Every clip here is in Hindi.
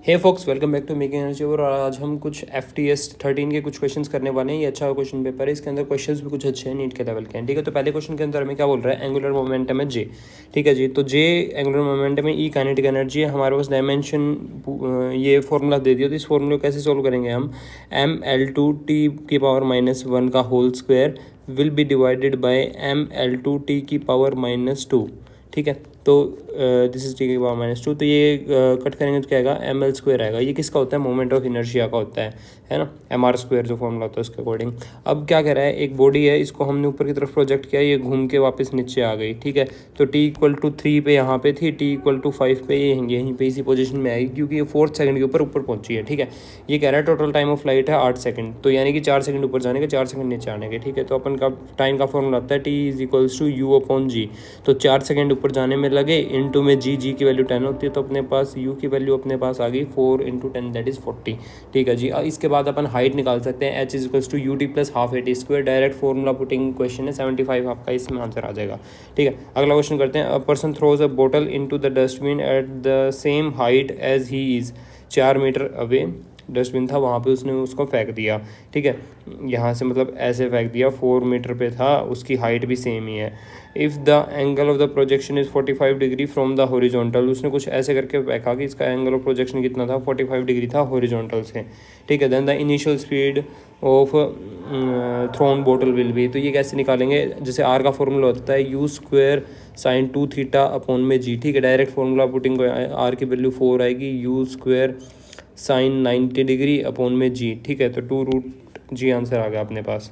Hey folks, welcome back to making energy. और आज हम कुछ FTS 13 के कुछ क्वेश्चंस करने वाले हैं। ये अच्छा क्वेश्चन पेपर है, इसके अंदर क्वेश्चंस भी कुछ अच्छे हैं, नीट के लेवल के हैं। ठीक है, तो पहले क्वेश्चन के अंदर हमें क्या बोल रहा है, एंगुलर मोमेंटम है J। ठीक है जी, तो J एंगुलर मोमेंटम है, E काइनेटिक एनर्जी है। हमारे पास डायमेंशन ये फॉर्मूला दे दिया, तो इस फॉर्मूले को कैसे सोल्व करेंगे हम, mL2T⁻⁻1 का whole square will be divided by mL2T⁻⁻2। ठीक है, तो दिस इज T⁻⁻2, तो ये कट करेंगे तो क्या आएगा, mL² आएगा। ये किसका होता है, मोमेंट ऑफ इनर्शिया का होता है ना, mR² जो फॉर्मूला होता है उसके अकॉर्डिंग। अब क्या कह रहा है, एक बॉडी है, इसको हमने ऊपर की तरफ प्रोजेक्ट किया, ये घूम के वापस नीचे आ गई। ठीक है, तो T=3 पे यहाँ पे थी, T=5 पे ये यहीं पे इसी पोजीशन में आएगी, क्योंकि ये 4th सेकंड के ऊपर पहुंची है। ठीक है, ये कह रहा है टोटल टाइम ऑफ फ्लाइट है 8 सेकंड, तो यानी कि 4 सेकंड ऊपर जाने के, 4 सेकंड नीचे आने के। ठीक है, तो अपन का टाइम का फॉर्मूला आता है T=U/G। तो 4 सेकंड ऊपर जाने में लगे, इनटू में जी की वैल्यू 10 होती है, तो अपने पास U की वैल्यू अपने पास आ गई 4 × 10 दैट इज़ 40। ठीक है जी, इसके बाद अपन हाइट निकाल सकते हैं, H=UT + ½ AT²। Direct formula putting question है, 75 आपका इसमें आंसर आ जाएगा। ठीक है, अगला क्वेश्चन करते हैं। A person throws a bottle into the dustbin at the same height as he is. 4 metre away dustbin था, वहाँ पे उसने उसको फेंक दिया। ठीक है, यहाँ से मतलब ऐसे फेंक दिया, 4 मीटर पे था, उसकी हाइट भी सेम ही है। If the angle of the projection is 45 degree from the horizontal, उसने कुछ ऐसे करके फेंका कि इसका एंगल ऑफ प्रोजेक्शन कितना था, 45 डिग्री था हॉरिजॉन्टल से। ठीक है, then the initial speed of thrown bottle will be. तो ये कैसे निकालेंगे, जैसे आर का फॉर्मूला होता है U² sin 2θ/G। ठीक है, डायरेक्ट फॉर्मूला पुटिंग को आर की वैल्यू 4 आएगी, U² sin 90 डिग्री/G। ठीक है, तो 2√G आंसर आ गया अपने पास।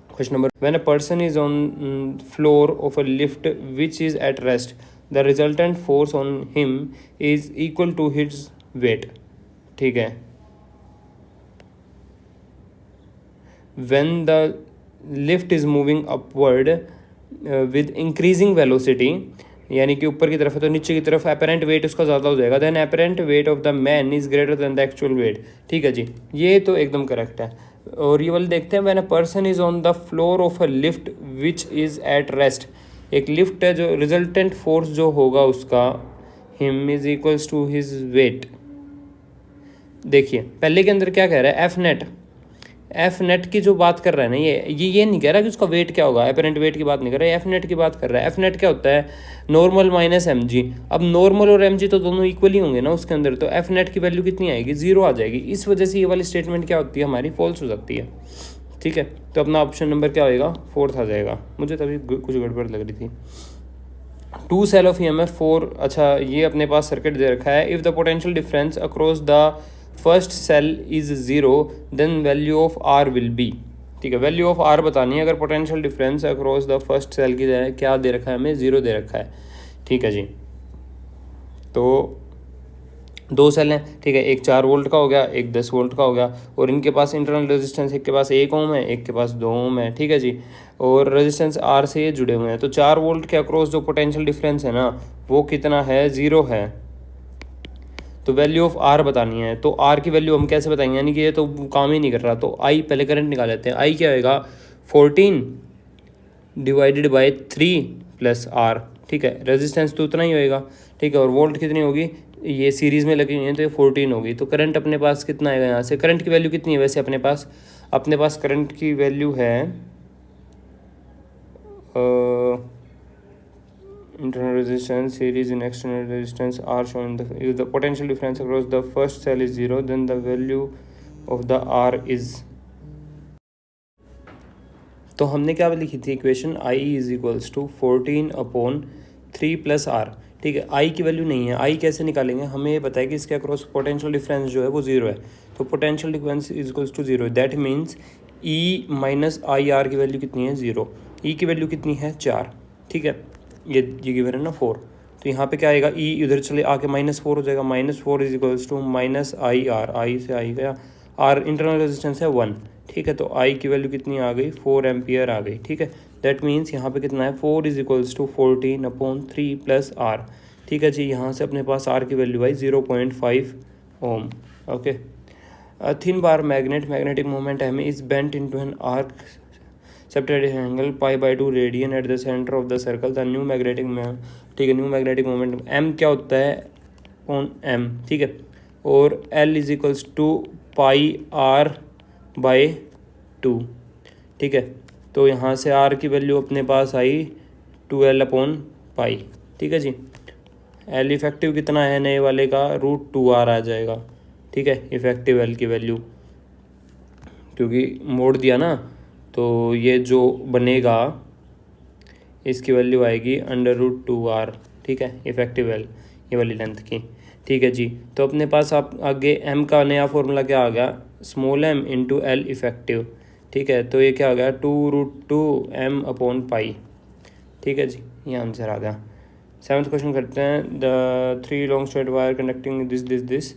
Question number, when a person is on floor of a lift which is at rest, the resultant force on him is equal to his weight. ठीक है, when the lift is moving upward with increasing velocity, यानी कि ऊपर की तरफ है तो नीचे की तरफ अपेरेंट वेट उसका ज़्यादा हो जाएगा, then apparent weight of the man is greater than the actual weight. ठीक है जी, ये तो एकदम करेक्ट है। और ये वाले देखते हैं, when a person is on the floor of a lift which is at rest. एक लिफ्ट है, जो रिजल्टेंट फोर्स जो होगा उसका, him is equals to his weight. देखिए पहले के अंदर क्या कह रहा है, एफ नेट की जो बात कर रहा है ना, ये नहीं कह रहा कि उसका वेट क्या होगा, अपेरेंट वेट की बात नहीं कर रहा है, एफ नेट की बात कर रहा है। एफ नेट क्या होता है, नॉर्मल माइनस mg। अब नॉर्मल और mg तो दोनों इक्वल ही होंगे ना उसके अंदर, तो एफ नेट की वैल्यू कितनी आएगी, 0 आ जाएगी। इस वजह से ये वाली स्टेटमेंट क्या होती है, हमारी फॉल्स हो जाती है। ठीक है, तो अपना ऑप्शन नंबर क्या होएगा, 4th आ जाएगा। मुझे तभी कुछ गड़बड़ लग रही थी। 2 सेल ऑफ EMF 4। अच्छा, ये अपने पास सर्किट दे रखा है। If the potential difference across the first cell is 0 then value of R will be. ठीक है, वैल्यू ऑफ R बतानी है अगर potential difference across the first cell की क्या दे रखा है हमें, 0 दे रखा है। ठीक है जी, तो 2 सेल हैं। ठीक है, एक 4 वोल्ट का हो गया, एक 10 वोल्ट का हो गया, और इनके पास इंटरनल रेजिस्टेंस, एक के पास 1 ओम है, एक के पास 2 ओम है। ठीक है जी, और रेजिस्टेंस R से ये जुड़े हुए हैं। तो 4 वोल्ट के अक्रॉस जो पोटेंशियल डिफरेंस है ना, वो कितना है, 0 है। तो वैल्यू ऑफ R बतानी है, तो R की वैल्यू हम कैसे बताएंगे, यानी कि ये तो काम ही नहीं कर रहा। तो I पहले करंट निकाल लेते हैं। I क्या होएगा, 14 डिवाइडेड बाई 3 + R। ठीक है, रेजिस्टेंस तो उतना ही होएगा। ठीक है, और वोल्ट कितनी होगी, ये सीरीज़ में लगी हुई है तो ये 14 होगी। तो करंट अपने पास कितना आएगा, यहाँ से करंट की वैल्यू कितनी है वैसे अपने पास करंट की वैल्यू है internal resistance series in external resistance are shown in the, if the potential difference across the first cell is 0 then the value of the R is। तो हमने क्या लिखी थी इक्वेशन, I = 14/3 + R। ठीक है, I की वैल्यू नहीं है, I कैसे निकालेंगे, हमें ये पता है कि इसके अक्रॉस पोटेंशियल डिफरेंस जो है वो 0 है, तो potential difference = 0, that means E - IR की वैल्यू कितनी है, 0। E की वैल्यू कितनी है, 4। ठीक है, ये गिवन है ना 4, तो यहाँ पे क्या आएगा, E इधर चले आके -4 हो जाएगा, -4 = -IR। I से I गया, R इंटरनल रेजिस्टेंस है 1। ठीक है, तो I की वैल्यू कितनी आ गई, 4 एम्पियर आ गई। ठीक है, दैट मीन्स यहाँ पे कितना है, 4 = 14/3 + R। ठीक है जी, यहाँ से अपने पास R की वैल्यू आई 0.5 ohm. Okay, thin bar magnetic moment M is bent into an arc subtended angle π/2 radian at the centre of the circle the new magnetic. ठीक है, न्यू मैग्नेटिक मोमेंट M क्या होता है ऑन M। ठीक है, और L is equals to πr/2, ठीक है। तो यहाँ से R की वैल्यू अपने पास आई 2L/π, ठीक है जी। L इफेक्टिव कितना है नए वाले का, √2r आ जाएगा, ठीक है, इफेक्टिव L की वैल्यू, क्योंकि मोड़ दिया ना तो ये जो बनेगा इसकी वैल्यू आएगी √2r, ठीक है, इफेक्टिव L ये वाली लेंथ की, ठीक है जी। तो अपने पास आप आगे m का नया फॉर्मूला क्या आ गया, small m into L effective, ठीक है। तो ये क्या आ गया 2√2m/π, ठीक है जी, ये आंसर आ गया। 7th क्वेश्चन करते हैं। The 3 long straight wire conducting this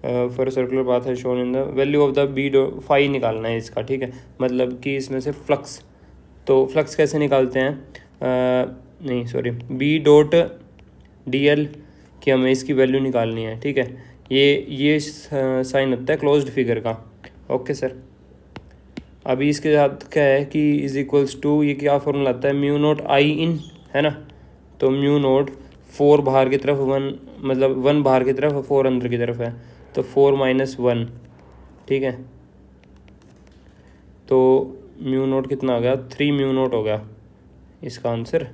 for circular path है shown in the value of the B dot, phi निकालना है इसका, ठीक है, मतलब कि इसमें से फ्लक्स, तो फ्लक्स कैसे निकालते हैं, नहीं sorry, B dot D L की हमें इसकी वैल्यू निकालनी है, ठीक है। ये साइन होता है क्लोज्ड फिगर का, ओके सर। अभी इसके साथ क्या है कि इज इक्वल्स टू, ये क्या फॉर्मूला आता है, म्यू नोट आई इन, है ना, तो म्यू नोट 4 बाहर की तरफ 1, मतलब 1 बाहर की तरफ 4 अंदर की तरफ है, तो 4 - 1, ठीक है। तो म्यू नोट कितना हो गया, 3 म्यू नोट हो गया इसका आंसर,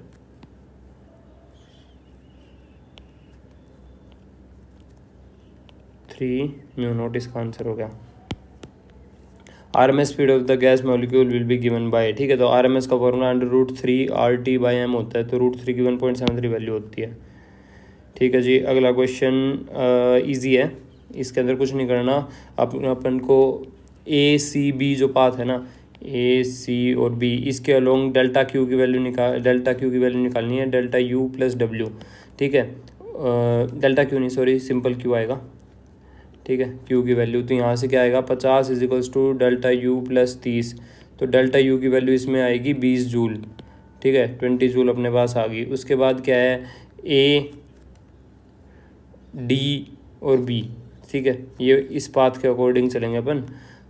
3 म्यू नोट इसका आंसर हो गया। RMS speed of the gas molecule will be given by, ठीक है। तो RMS का फॉर्मूला √3RT/m होता है, तो √3 की 1.73 वैल्यू होती है, ठीक है जी। अगला क्वेश्चन इजी है, इसके अंदर कुछ नहीं करना, अपन को ACB जो पाथ है ना, AC और B, इसके अलोंग डेल्टा Q की वैल्यू निकालनी है, डेल्टा U + W, ठीक है। डेल्टा Q नहीं, सॉरी, सिंपल Q आएगा, ठीक है, Q की वैल्यू। तो यहाँ से क्या आएगा, 50 is equals to delta U + 30, तो डेल्टा U की वैल्यू इसमें आएगी 20 जूल, ठीक है, 20 जूल अपने पास आ गई। उसके बाद क्या है, A, D और B, ठीक है, ये इस पाथ के अकॉर्डिंग चलेंगे अपन।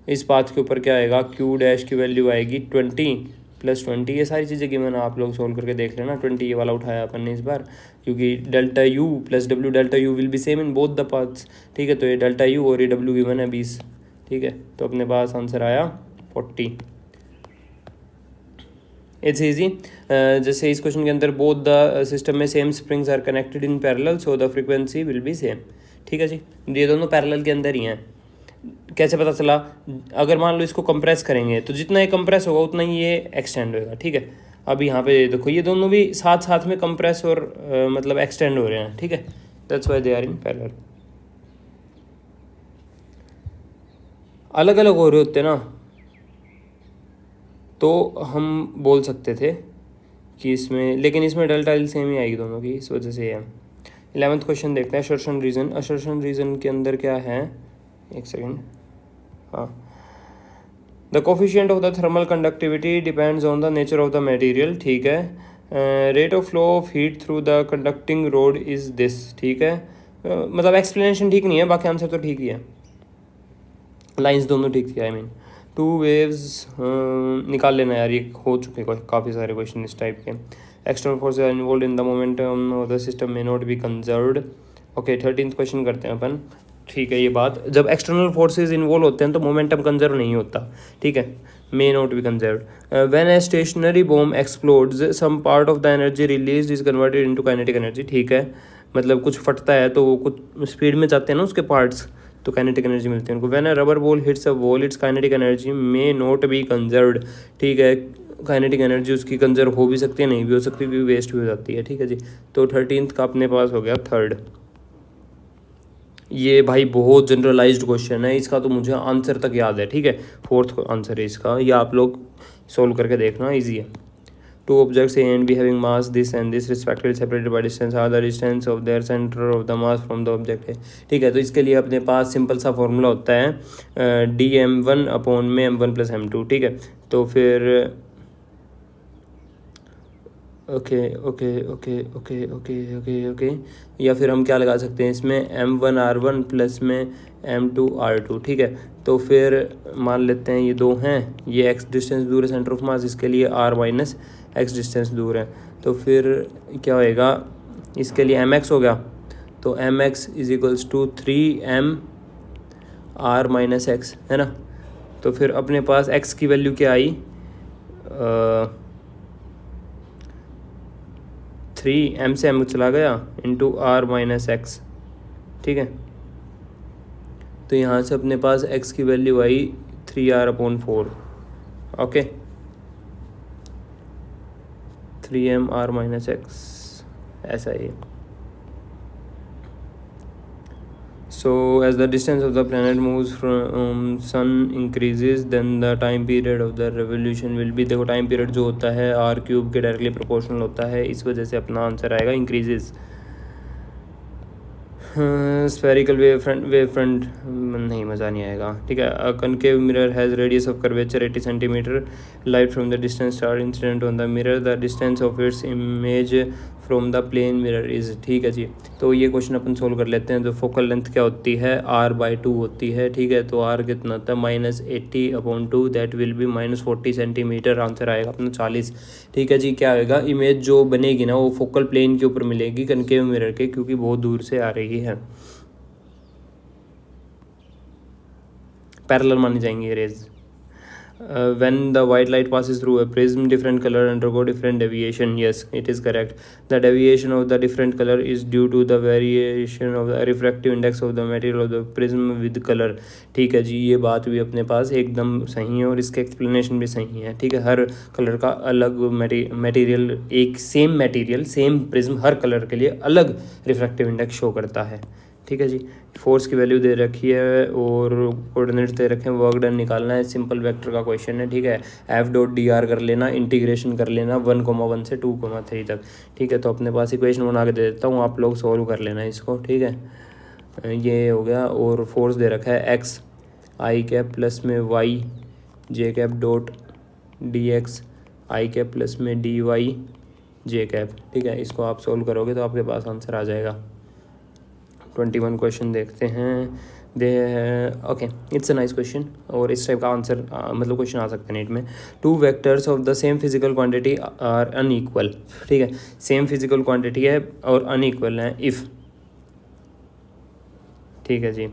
इस पाथ के ऊपर क्या आएगा, Q डैश की वैल्यू आएगी 20 + 20, ये सारी चीज़ें गिवन आप लोग सोल्व करके देख लेना। 20 ये वाला उठाया अपन ने इस बार, क्योंकि delta U + W, delta U will be same in both the paths, ठीक है। तो ये डेल्टा U और ये W गिवन है 20, ठीक है। तो अपने पास आंसर आया 40। इट्स ईजी, जैसे इस क्वेश्चन के अंदर बोथ द सिस्टम में same springs are connected in parallel, so the frequency will be same, ठीक है जी। ये दोनों पैरेलल के अंदर ही हैं। कैसे पता चला, अगर मान लो इसको कंप्रेस करेंगे तो जितना ये कंप्रेस होगा उतना ही ये एक्सटेंड होगा, ठीक है। अब यहाँ पे देखो ये दोनों भी साथ साथ में कंप्रेस और मतलब एक्सटेंड हो रहे हैं, ठीक है, that's why they are in parallel. अलग अलग हो रहे होते ना तो हम बोल सकते थे कि इसमें, लेकिन इसमें डेल्टा एल सेम ही आएगी दोनों की, इस वजह से ये है। 11th क्वेश्चन देखते हैं, असर्शन रीजन। असर्शन रीजन के अंदर क्या है, एक सेकेंड, हाँ, the coefficient of the thermal conductivity depends on the nature of the material, ठीक है। Rate of flow of heat through the conducting road is this, ठीक है। मतलब एक्सप्लेनेशन ठीक नहीं है, बाकी आंसर तो ठीक ही है, लाइंस दोनों ठीक थी, आई मीन। 2 वेव्स निकाल लेना यार, ये हो चुके काफ़ी सारे क्वेश्चन इस टाइप के। External forces are involve in the momentum of the system may not be conserved, okay. 13th question करते हैं अपन, ठीक है। ये बात, जब एक्सटर्नल फोर्सेज इन्वॉल्व होते हैं तो मोमेंटम कंजर्व नहीं होता, ठीक है, may not be conserved. When a stationary bomb explodes some part of the energy release is converted into kinetic energy, ठीक है। मतलब कुछ फटता है तो वो कुछ स्पीड में जाते हैं ना उसके पार्ट्स, तो काइनेटिक एनर्जी मिलती है उनको। When a rubber ball hits a wall it's kinetic energy may not be conserved, ठीक है। काइनेटिक एनर्जी उसकी कंजर्व हो भी सकती है, नहीं भी हो सकती, भी वेस्ट भी हो जाती है, ठीक है जी। तो 13th का अपने पास हो गया 3rd। ये भाई बहुत जनरलाइज्ड क्वेश्चन है, इसका तो मुझे आंसर तक याद है, ठीक है। 4th आंसर है इसका, ये आप लोग सोल्व करके देखना, ईजी है। 2 objects A and B having mass this and this respectively separated by distance are the distance of their center of the mass from the object है, ठीक है। तो इसके लिए अपने पास सिंपल सा फॉर्मूला होता है dm1/m1 + m2, ठीक है। तो फिर ओके, या फिर हम क्या लगा सकते हैं इसमें, m1r1 + में m2r2, ठीक है। तो फिर मान लेते हैं ये 2 हैं, ये x डिस्टेंस दूर है सेंटर ऑफ मास, इसके लिए r - x डिस्टेंस दूर है, तो फिर क्या होएगा, इसके लिए mx हो गया, तो mx = 3m are minus x, है ना। तो फिर अपने पास एक्स की वैल्यू क्या आई, 3 से m चला गया इंटू आर माइनस एक्स, ठीक है। तो यहाँ से अपने पास x की वैल्यू आई 3r/4, okay, 3m r minus x, ऐसा ही। So as the distance of the planet moves from sun increases, then the time period of the revolution will be, देखो टाइम पीरियड जो होता है r³ के डायरेक्टली प्रोपोर्शनल होता है, इस वजह से अपना आंसर आएगा इंक्रीजेज। स्फेरिकल वेव फ्रंट नहीं, मज़ा नहीं आएगा, ठीक है। Concave mirror has radius of curvature 80 centimetre, light from the distance star incident on the mirror, the distance of its image from the plane mirror is, ठीक है जी। तो ये क्वेश्चन अपन सोल्व कर लेते हैं। तो फोकल लेंथ क्या होती है, r/2 होती है, ठीक है। तो r कितना होता है, -80/2, that will B -40 centimetre, answer आएगा अपना 40, ठीक है जी। क्या आएगा, इमेज जो बनेगी ना वो फोकल प्लेन के ऊपर मिलेगी कनकेव मिरर के, क्योंकि बहुत दूर से आ रही है, पैरेलल मानी जाएंगी ये raise. When the white light passes through a prism, different color undergo different deviation. Yes, it is correct. The deviation of the different color is due to the variation of the refractive index of the material of the prism with color. ठीक है जी, ये बात भी अपने पास एकदम सही है और इसके एक्सप्लेनेशन भी सही है, ठीक है। हर कलर का अलग मटेरियल, एक सेम मटेरियल सेम प्रिज्म हर कलर के लिए अलग रिफ्रैक्टिव इंडेक्स शो करता है, ठीक है जी। फोर्स की वैल्यू दे रखी है और कोऑर्डिनेट्स दे रखे हैं, वर्क डन निकालना है, सिंपल वेक्टर का क्वेश्चन है, ठीक है। F.dr कर लेना, इंटीग्रेशन कर लेना 1,1 से 2,3 तक, ठीक है। तो अपने पास इक्वेशन बना के दे देता हूँ, आप लोग सॉल्व कर लेना इसको, ठीक है। ये हो गया, और फोर्स दे रखा है एक्स आई कैप प्लस में वाई जे कैप डॉट डी एक्स आई कैप प्लस में डी वाई जे कैप, ठीक है। इसको आप सोल्व करोगे तो आपके पास आंसर आ जाएगा। 21 क्वेश्चन देखते हैं। Okay, it's a nice question, और इस टाइप का आंसर मतलब क्वेश्चन आ सकते हैं नीट में। 2 vectors of the same physical quantity are unequal, ठीक है। सेम फिजिकल क्वांटिटी है और अनइक्वल है इफ़, ठीक है जी।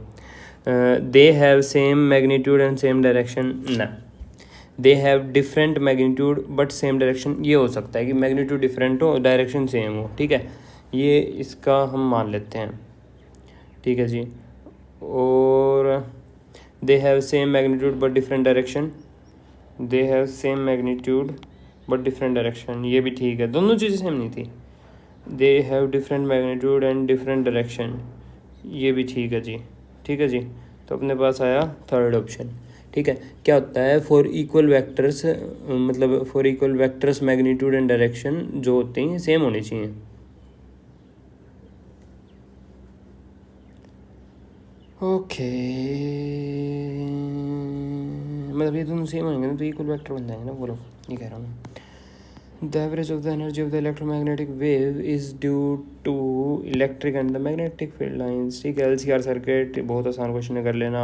They have same magnitude and same direction, ना, they have different magnitude but same direction, ये हो सकता है कि मैग्नीट्यूड डिफरेंट हो डायरेक्शन सेम हो, ठीक है। ये इसका हम मान लेते हैं, ठीक है जी। और दे have same magnitude but different direction, they have same magnitude but different direction, ये भी ठीक है, दोनों चीज़ें सेम नहीं थी। दे have different magnitude and different direction, ये भी ठीक है जी, ठीक है जी। तो अपने पास आया थर्ड ऑप्शन, ठीक है। क्या होता है, फॉर इक्वल वेक्टर्स, मतलब for equal vectors magnitude and direction जो होती हैं सेम होनी चाहिए। ओके, मतलब ये दोनों सेम होंगे ना तो इक्वल वेक्टर बन जाएंगे ना, बोलो, ये कह रहा हूँ। The average of the energy of the electromagnetic wave is due to electric and the magnetic field lines, ठीक है। LCR सर्किट बहुत आसान क्वेश्चन है, कर लेना,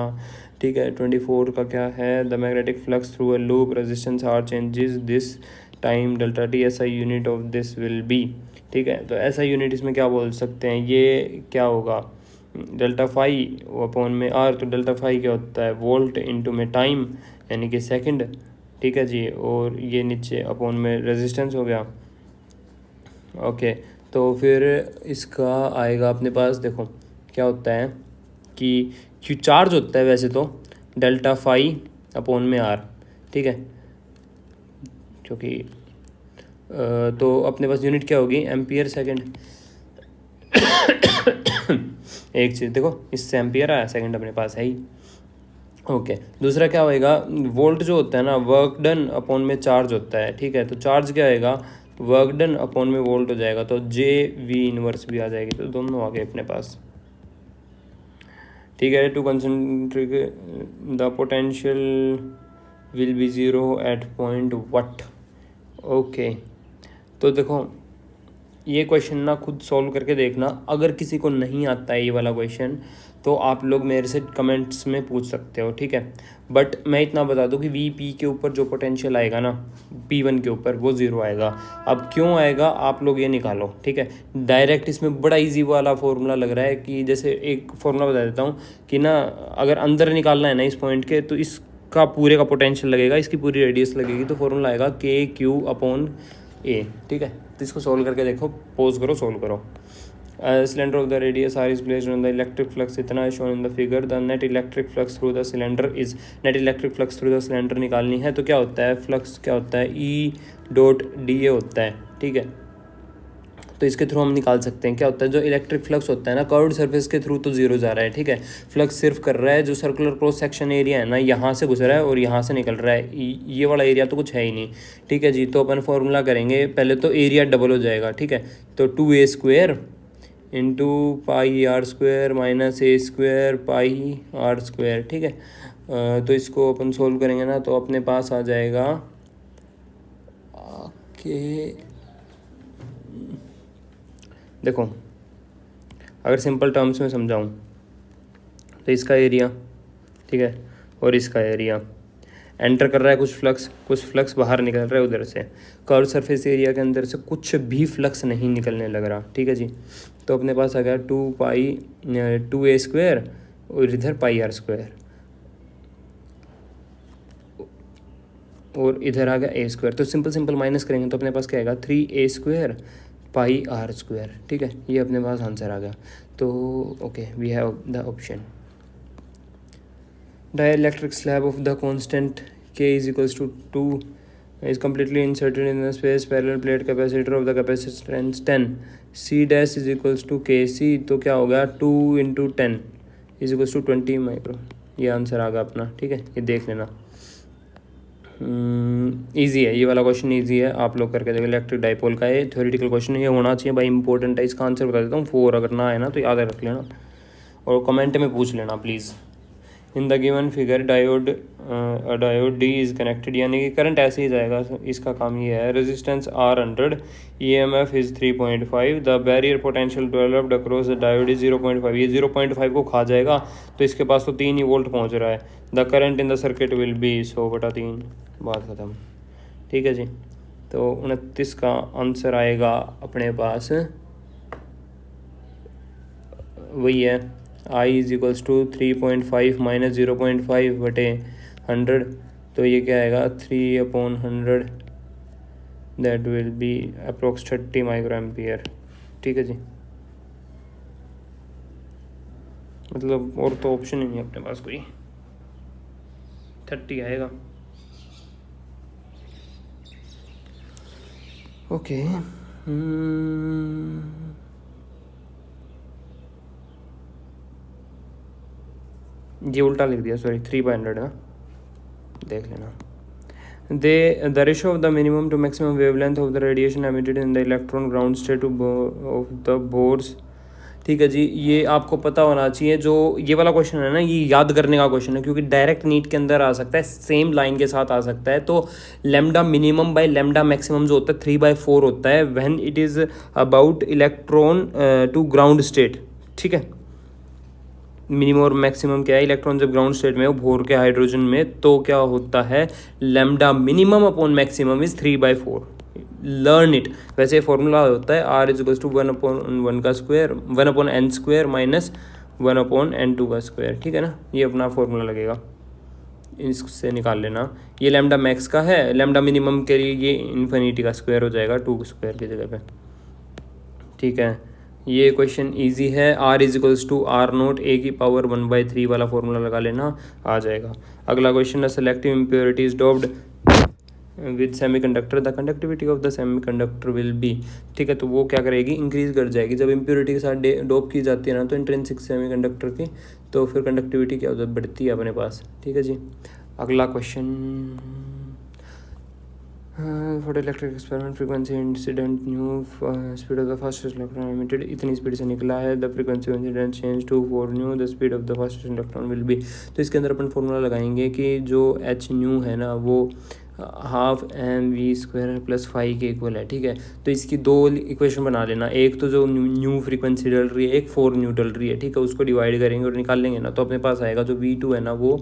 ठीक है। 24 का क्या है, the magnetic flux through a loop resistance R changes this time delta T, ऐसा unit of this will be, ठीक है। तो ऐसा यूनिट इसमें क्या बोल सकते हैं, ये क्या होगा, डेल्टा फाई अपॉन में आर, तो डेल्टा फाई क्या होता है, वोल्ट इनटू में टाइम यानी कि सेकंड, ठीक है जी। और ये नीचे अपॉन में रेजिस्टेंस हो गया, ओके। तो फिर इसका आएगा अपने पास, देखो क्या होता है कि चार्ज होता है वैसे तो डेल्टा फाई अपॉन में आर, ठीक है, क्योंकि तो अपने पास यूनिट क्या होगी, एम्पियर सेकंड। एक चीज़ देखो, इससे एम्पियर आया, सेकंड अपने पास है ही, ओके। दूसरा क्या होएगा, वोल्ट जो होता है ना, वर्क डन अपॉन में चार्ज होता है, ठीक है। तो चार्ज क्या आएगा, वर्क डन अपॉन में वोल्ट हो जाएगा, तो JV इनवर्स भी आ जाएगी, तो दोनों आ गए अपने पास, ठीक है। Two concentric the potential will be 0 at point what, okay. तो देखो ये क्वेश्चन ना खुद सॉल्व करके देखना। अगर किसी को नहीं आता है ये वाला क्वेश्चन तो आप लोग मेरे से कमेंट्स में पूछ सकते हो, ठीक है। बट मैं इतना बता दूं कि वी पी के ऊपर जो पोटेंशियल आएगा ना P1 के ऊपर वो ज़ीरो आएगा। अब क्यों आएगा आप लोग ये निकालो, ठीक है। डायरेक्ट इसमें बड़ा इजी वाला फॉर्मूला लग रहा है कि जैसे एक फॉर्मूला बता देता हूँ कि ना अगर अंदर निकालना है ना इस पॉइंट के तो इसका पूरे का पोटेंशियल लगेगा, इसकी पूरी रेडियस लगेगी, तो फॉर्मूला आएगा KQ/A, ठीक है। तो इसको सोल्व करके देखो, पोज करो, सोल्व करो। Cylinder of the radius R is placed on the electric flux, इतना है shown in the figure. The net electric flux through the cylinder is, net electric flux through the cylinder निकालनी है। तो क्या होता है, फ्लक्स क्या होता है, E.dA होता है, ठीक है। तो इसके थ्रू हम निकाल सकते हैं क्या होता है, जो इलेक्ट्रिक फ्लक्स होता है ना कर्व्ड सरफेस के थ्रू तो जीरो जा रहा है, ठीक है। फ्लक्स सिर्फ कर रहा है जो सर्कुलर क्रॉस सेक्शन एरिया है ना, यहाँ से गुजरा है और यहाँ से निकल रहा है, ये वाला एरिया तो कुछ है ही नहीं, ठीक है जी। तो अपन फॉर्मूला करेंगे, पहले तो एरिया डबल हो जाएगा, ठीक है। तो 2A² into πr² minus A² πr², ठीक है। तो इसको अपन सोल्व करेंगे ना तो अपने पास आ जाएगा कि देखो अगर सिंपल टर्म्स में समझाऊँ तो इसका एरिया, ठीक है, और इसका एरिया एंटर कर रहा है कुछ फ्लक्स बाहर निकल रहा है उधर से, कर्व सरफेस एरिया के अंदर से कुछ भी फ्लक्स नहीं निकलने लग रहा, ठीक है जी। तो अपने पास आ गया 2A² और इधर πr², और इधर आ गया A²। तो सिंपल माइनस करेंगे तो अपने पास क्या आएगा, 3A² πr², ठीक है। ये अपने पास आंसर आ गया। तो okay, we have the option. Dielectric slab of the constant K is equals to 2 is completely inserted in the space parallel plate capacitor of the capacitance 10, C dash is equals to KC। तो क्या हो गया, 2 × 10 is equals to 20 माइक्रो। ये आंसर आ गया अपना, ठीक है। ये देख लेना, इजी है ये वाला क्वेश्चन, इजी है, आप लोग करके देखो। इलेक्ट्रिक डाइपोल का ये थ्योरेटिकल क्वेश्चन ये होना चाहिए भाई, इंपॉर्टेंट है। इसका आंसर बता देता हूँ 4, अगर ना है ना तो याद रख लेना और कमेंट में पूछ लेना please. In the given figure diode D is connected, यानी कि करंट ऐसे ही जाएगा, इसका काम ये है। Resistance R100, EMF is 3.5, the barrier potential developed across the diode is 0.5। ये 0.5 को खा जाएगा तो इसके पास तो 3 ही वोल्ट पहुंच रहा है। The current in the circuit will be 100/3, बात ख़त्म, ठीक है जी। तो 29 का आंसर आएगा अपने पास, वही है, I is equals to 3.5 minus 0.5/100। तो ये क्या आएगा, 3/100, that will be approx 30 micro ampere, ठीक है जी। मतलब और तो ऑप्शन ही नहीं है अपने पास कोई, 30 आएगा। ओके, ये उल्टा लिख दिया, सॉरी, 3/100 ना, देख लेना। The ratio of the minimum to maximum wavelength of the radiation emitted in the electron ground state of the Bohr's, ठीक है जी। ये आपको पता होना चाहिए। जो ये वाला क्वेश्चन है ना, ये याद करने का क्वेश्चन है, क्योंकि डायरेक्ट नीट के अंदर आ सकता है, सेम लाइन के साथ आ सकता है। तो lambda minimum by lambda maximum जो होता है 3/4 होता है when it is about electron to ground state, ठीक है। मिनिमम और मैक्सिमम क्या है, इलेक्ट्रॉन जब ग्राउंड स्टेट में हो भोर के हाइड्रोजन में, तो क्या होता है, lambda minimum upon maximum is 3/4। Learn it. वैसे फॉर्मूला होता है R इज इक्वल्स टू 1/1 का स्क्वायर, 1/n² माइनस 1/n2 का स्क्वायर, ठीक है ना। ये अपना फॉर्मूला लगेगा, इससे निकाल लेना। ये लैम्डा मैक्स का है, लैम्डा मिनिमम के लिए ये इन्फिनिटी का स्क्वायर हो जाएगा 2 स्क्वायर की जगह पे, ठीक है। ये क्वेश्चन इजी है। R is equals to R0 A³ 1/3 वाला फॉर्मूला लगा लेना, आ जाएगा। अगला क्वेश्चन है, selective impurity is doped with semiconductor, the conductivity of the semiconductor will be, ठीक है। तो वो क्या करेगी, इंक्रीज कर जाएगी। जब इम्प्योरिटी के साथ डोप की जाती है ना तो इंट्रिंसिक सेमीकंडक्टर की, तो फिर कंडक्टिविटी क्या होता है, बढ़ती है अपने पास, ठीक है जी। अगला question, for electric experiment frequency incident nu speed of the first electron emitted, इतनी स्पीड से निकला है। The frequency incident change to 4 nu, the speed of the first electron will be. तो इसके अंदर अपन फॉर्मूला लगाएंगे कि जो h न्यू है ना वो half m v square plus five के इक्वल है, ठीक है। तो इसकी दो इक्वेशन बना लेना, एक तो जो न्यू फ्रीक्वेंसी डल रही है, एक 4 न्यू डल रही है, ठीक है। उसको डिवाइड करेंगे और निकाल लेंगे ना, तो अपने पास आएगा जो V2 है ना वो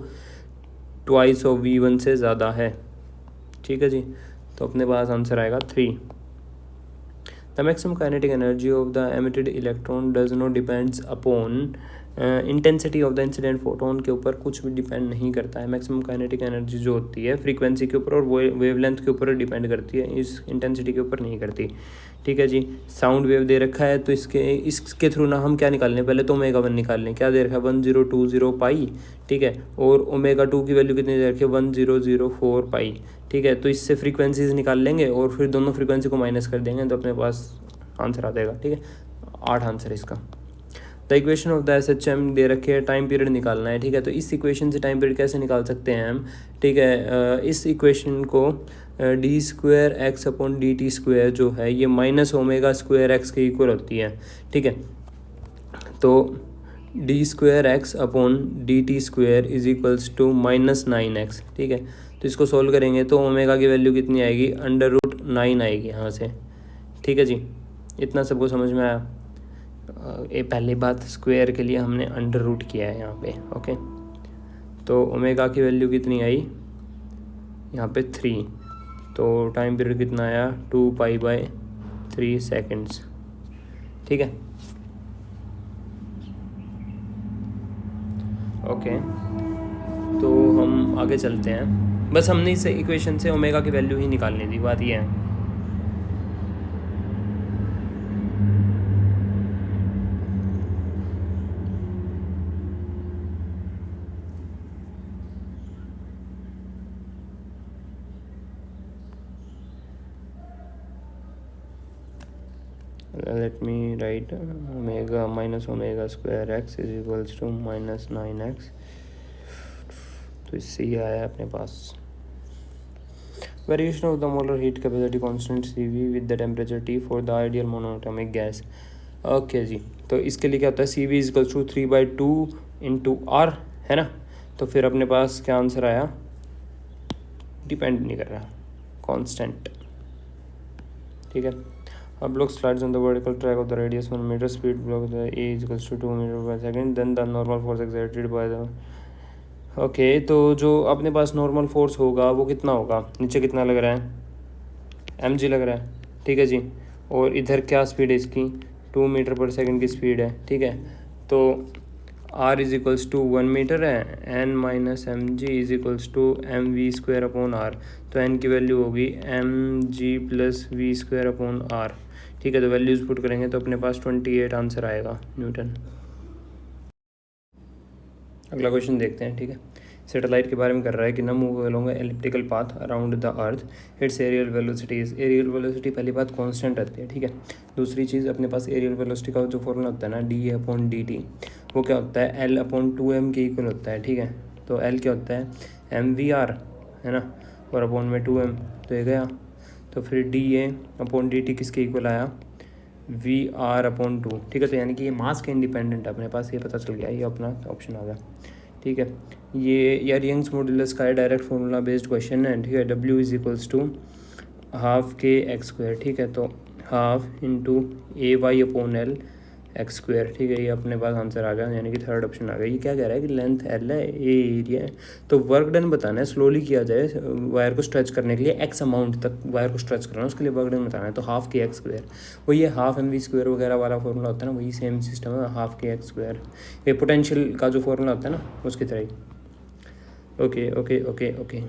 ट्वाइस ऑफ V1 से ज़्यादा है, ठीक है जी। तो अपने पास आंसर आएगा 3। The maximum kinetic energy of the emitted electron does not depends upon intensity of the incident photon के ऊपर कुछ भी डिपेंड नहीं करता है। मैक्सिमम काइनेटिक एनर्जी जो होती है फ्रीक्वेंसी के ऊपर और वेवलेंथ के ऊपर डिपेंड करती है, इस इंटेंसिटी के ऊपर नहीं करती, ठीक है जी। साउंड वेव दे रखा है तो इसके थ्रू ना हम क्या निकाल लें, पहले तो ओमेगा 1 निकाल लें। क्या दे रखा है 1020 पाई, ठीक है। और ओमेगा 2 की वैल्यू कितनी दे रखी है 1004 पाई, ठीक है। तो इससे फ्रीक्वेंसीज निकाल लेंगे और फिर दोनों फ्रीक्वेंसी को माइनस कर देंगे तो अपने पास आंसर आ जाएगा, ठीक है। 8 आंसर इसका। The equation of the SHM दे रखे है, टाइम पीरियड निकालना है, ठीक है। तो इस इक्वेशन से टाइम पीरियड कैसे निकाल सकते हैं हम, ठीक है। इस इक्वेशन को d2x/dt² जो है ये -ω²x के इक्वल होती है, ठीक है। तो d2x/dt² is equals to -9x, ठीक है। तो इसको सोल्व करेंगे तो ओमेगा की वैल्यू कितनी आएगी, √9 आएगी यहाँ से, ठीक है जी। इतना सबको समझ में आया। ये पहली बात, स्क्वायर के लिए हमने √ किया है यहाँ पे, ओके। तो ओमेगा की वैल्यू कितनी आई यहाँ पे 3, तो टाइम पीरियड कितना आया 2π/3 सेकेंड्स, ठीक है, ओके। तो हम आगे चलते हैं, बस हमने इस इक्वेशन से ओमेगा की वैल्यू ही निकालनी थी, बात ये है। Let me write omega -ω² is equals to -9x। तो इससे ही आया अपने पास। Variation of the molar heat capacity constant CV with the temperature T for the ideal monoatomic gas, okay जी। तो इसके लिए क्या होता है CV is equals to 3/2 × R, है ना। तो फिर अपने पास क्या आंसर आया, डिपेंड नहीं कर रहा, कांस्टेंट, ठीक है। अब block slides on the vertical track of the radius 1 metre, speed block the A is equals to 2 metre per second, then the normal force exerted by the, okay. तो जो अपने पास नॉर्मल फोर्स होगा वो कितना होगा, नीचे कितना लग रहा है mg लग रहा है, ठीक है जी। और इधर क्या स्पीड है इसकी 2 मीटर/सेकेंड की स्पीड है, ठीक है। तो r is equals to 1 metre है, n - mg is equals to mv²/r। तो n की वैल्यू होगी mg + v²/r, ठीक है। तो वैल्यूज़ पुट करेंगे तो अपने पास 28 आंसर आएगा न्यूटन। अगला क्वेश्चन देखते हैं, ठीक है। सैटेलाइट के बारे में कर रहा है कि ना move along elliptical path around the earth, its areal velocities. Areal velocity पहली बात कांस्टेंट रहती है, ठीक है। दूसरी चीज़ अपने पास एरियल वेलोसिटी का जो फॉर्मूला होता है ना d/dt, वो क्या होता है L/2m के इक्वल होता है, ठीक है। तो L क्या होता है mvr, है ना, और अपॉन में 2m, तो ये गया। तो फिर dA/dt किसके इक्वल आया Vr/2, ठीक है। तो यानी कि ये मास के इंडिपेंडेंट है, अपने पास ये पता चल गया, ये अपना ऑप्शन आ गया, ठीक है। ये यार यंग्स मॉडुलस का डायरेक्ट फार्मूला बेस्ड क्वेश्चन है, ठीक है। W is equals to ½ kx², ठीक है। तो ½ × AY/L x², ठीक है। ये अपने पास आंसर आ गया, यानी कि थर्ड ऑप्शन आ गया। ये क्या कह रहा है कि लेंथ L है, ए एरिया है, तो वर्क डन बताना है, स्लोली किया जाए वायर को स्ट्रेच करने के लिए, x अमाउंट तक वायर को स्ट्रेच करना है, उसके लिए वर्क डन बताना है। तो ½ kx², वो ये ½ mv² वगैरह वाला फॉर्मूला होता है ना, वही सेम सिस्टम है, ½ kx²। ये पोटेंशियल का जो फॉर्मूला होता है ना उसकी तरह ही। Okay okay okay okay.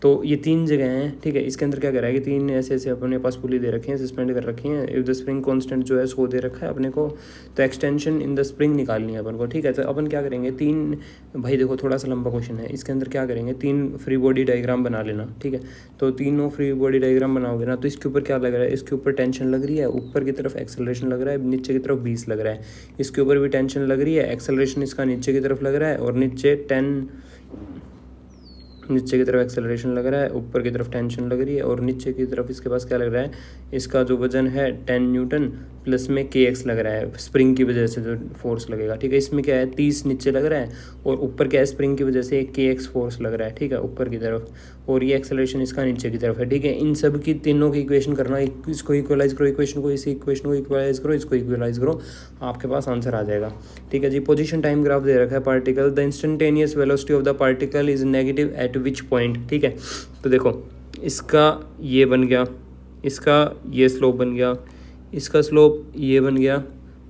तो ये 3 जगह हैं, ठीक है। इसके अंदर क्या कर रहा है कि 3 ऐसे अपने पास पुली दे रखे हैं, सस्पेंड कर रखी हैं। इफ द स्प्रिंग कांस्टेंट जो है 100 दे रखा है अपने को, तो एक्सटेंशन इन द स्प्रिंग निकालनी है अपन को, ठीक है। तो अपन क्या करेंगे, 3, भाई देखो थोड़ा सा लंबा क्वेश्चन है, इसके अंदर क्या करेंगे 3 फ्री बॉडी डायग्राम बना लेना, ठीक है। तो तीनों फ्री बॉडी डायग्राम बनाओगे ना, तो इसके ऊपर क्या लग रहा है, इसके ऊपर टेंशन लग रही है, ऊपर की तरफ एक्सेलरेशन लग रहा है, नीचे की तरफ 20 लग रहा है। इसके ऊपर भी टेंशन लग रही है, एक्सेलरेशन इसका नीचे की तरफ लग रहा है, और नीचे की तरफ एक्सेलरेशन लग रहा है, ऊपर की तरफ टेंशन लग रही है, और नीचे की तरफ इसके पास क्या लग रहा है, इसका जो वजन है 10 न्यूटन, प्लस में के एक्स लग रहा है स्प्रिंग की वजह से जो फोर्स लगेगा, ठीक है। इसमें क्या है 30 नीचे लग रहा है और ऊपर क्या है स्प्रिंग की वजह से एक के एक्स फोर्स लग रहा है, ठीक है, ऊपर की तरफ, और ये एक्सेलरेशन इसका नीचे की तरफ है, ठीक है। इन सब की तीनों की इक्वेशन करना, इसको इक्वलाइज करो इक्वेशन को, इस इक्वेशन को इक्वलाइज करो, इसको इक्वलाइज करो, आपके पास आंसर आ जाएगा, ठीक है जी। पोजीशन टाइम ग्राफ दे रखा है particle, the instantaneous velocity of the particle is negative eight which point, ठीक है। तो देखो इसका ये बन गया, इसका ये स्लोप बन गया, इसका स्लोप ये बन गया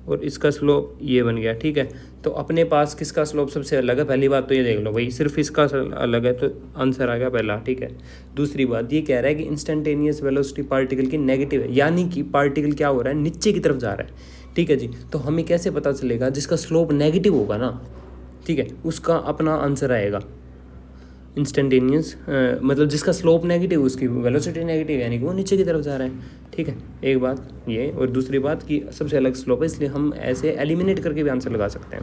और इसका स्लोप ये बन गया, ठीक है। तो अपने पास किसका स्लोप सबसे अलग है, पहली बात तो ये देख लो भाई, सिर्फ इसका अलग है तो आंसर आ गया पहला, ठीक है। दूसरी बात ये कह रहा है कि इंस्टेंटेनियस वेलोसिटी पार्टिकल की नेगेटिव है, यानी कि पार्टिकल क्या हो रहा है, नीचे की तरफ जा रहा है, ठीक है जी। तो हमें कैसे पता चलेगा, जिसका स्लोप नेगेटिव होगा ना, ठीक है, उसका अपना आंसर आएगा इंस्टेंटेनियस, मतलब जिसका स्लोप नेगेटिव उसकी वेलोसिटी नेगेटिव, यानी कि वो नीचे की तरफ जा रहा है, ठीक है। एक बात ये, और दूसरी बात कि सबसे अलग स्लोप है, इसलिए हम ऐसे एलिमिनेट करके भी आंसर लगा सकते हैं।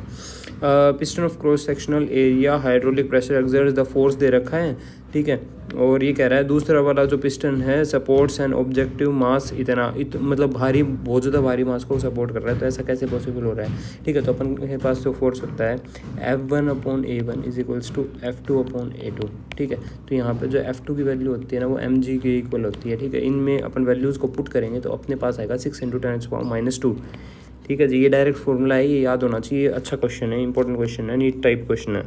Piston of cross sectional area hydraulic pressure exerts the force दे रखा है, ठीक है। और ये कह रहा है दूसरा वाला जो पिस्टन है सपोर्ट्स एंड ऑब्जेक्टिव मास इतना मतलब भारी, बहुत ज़्यादा भारी मास को सपोर्ट कर रहा है, तो ऐसा कैसे पॉसिबल हो रहा है, ठीक है। तो अपन के पास जो फोर्स होता है F1/A1 is equals to F2/A2, ठीक है। तो यहाँ पे जो F2 की वैल्यू होती है ना वो mg के इक्वल होती है, ठीक है। इनमें अपन वैल्यूज़ को पुट करेंगे तो अपने पास आएगा 6 × 10⁻², ठीक है जी। ये डायरेक्ट फॉर्मूला है, ये याद होना चाहिए, अच्छा क्वेश्चन है, इंपॉर्टेंट क्वेश्चन है, नीट टाइप क्वेश्चन है,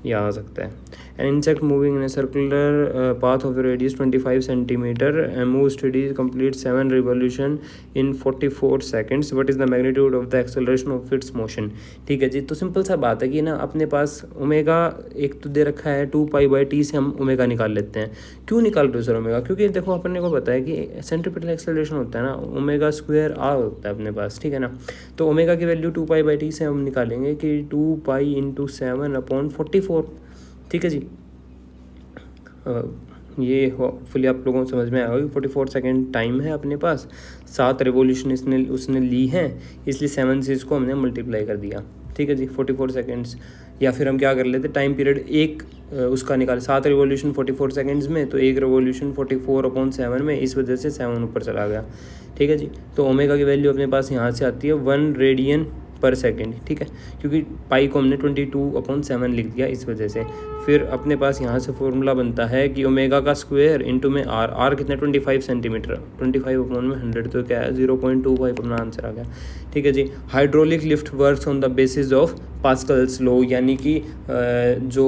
ये आ सकता है। An insect moving in a circular path of a radius 25 centimeter moves steady, completes 7 revolution in 44 seconds. What is the magnitude of the acceleration of its motion? ठीक है जी। तो सिंपल सा बात है कि ना अपने पास ओमेगा एक तो दे रखा है 2π/t से हम ओमेगा निकाल लेते हैं। क्यों निकाल रहे हो सर ओमेगा, क्योंकि देखो अपने को पता है कि सेंट्रीपिटल एक्सेलरेशन होता है ना ओमेगा² होता है अपने पास, ठीक है ना। तो ओमेगा की वैल्यू 2π/t से हम निकालेंगे कि 2π × 7/44, ठीक है जी। ये होपफुली आप लोगों को समझ में आएगा कि 44 सेकेंड टाइम है अपने पास, 7 रिवोल्यूशन उसने ली है, इसलिए 7 से इसको हमने मल्टीप्लाई कर दिया, ठीक है जी। 44 सेकेंड्स, या फिर हम क्या कर लेते टाइम पीरियड एक उसका निकाले, 7 रिवोल्यूशन 44 सेकेंड्स में, तो एक रिवोल्यूशन 44/7 में, इस वजह से 7 ऊपर चला गया, ठीक है जी। तो ओमेगा की वैल्यू अपने पास यहाँ से आती है 1 रेडियन पर सेकेंड, ठीक है, क्योंकि पाई को हमने 22/7 लिख दिया इस वजह से। फिर अपने पास यहाँ से फॉर्मूला बनता है कि ओमेगा का स्क्वायर इंटू में आर कितना 25 सेंटीमीटर, 25/100, तो क्या है 0.25 अपना आंसर आ गया, ठीक है जी। Hydraulic lift works on the basis of Pascal's law, यानी कि जो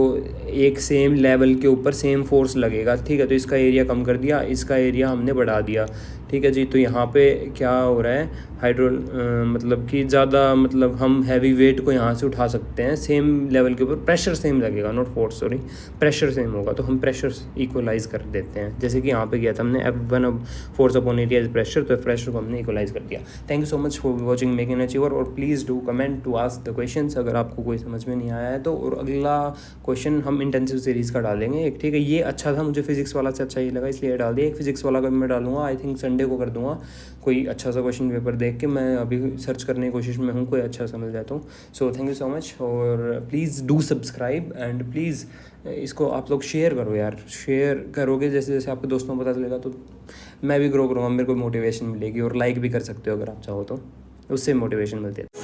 एक सेम लेवल के ऊपर सेम फोर्स लगेगा, ठीक है। तो इसका एरिया कम कर दिया, इसका एरिया हमने बढ़ा दिया, ठीक है जी। तो यहाँ पे क्या हो रहा है मतलब कि ज़्यादा, मतलब हम हैवी वेट को यहाँ से उठा सकते हैं, सेम लेवल के ऊपर प्रेशर सेम लगेगा, not force, sorry, pressure same होगा, तो हम प्रेशर इक्वलाइज कर देते हैं, जैसे कि यहाँ पे किया था हमने F1 फोर्स/एरिया इज प्रेशर, तो प्रेशर को हमने इक्वलाइज कर दिया। Thank you so much for watching make an achiever, और please do comment to ask the questions अगर आपको कोई समझ में नहीं आया है तो। और अगला क्वेश्चन हम इंटेंसिव सीरीज़ का डालेंगे एक, ठीक है। ये अच्छा था, मुझे फिजिक्स वाला से अच्छा ही लगा, इसलिए डाल दिया। एक फिजिक्स वाला का भी मैं डालूंगा, आई थिंक संडे को कर दूंगा, कोई अच्छा सा क्वेश्चन पेपर देख के। मैं अभी सर्च करने की कोशिश में हूँ, कोई अच्छा सा मिल जाता हूँ। So thank you so much, और please do subscribe, and please इसको आप लोग शेयर करो यार, शेयर करोगे जैसे जैसे आपके दोस्तों को पता चलेगा तो मैं भी ग्रो करूँगा, मेरे को मोटिवेशन मिलेगी। और लाइक भी कर सकते हो अगर आप चाहो तो, उससे मोटिवेशन मिलती है।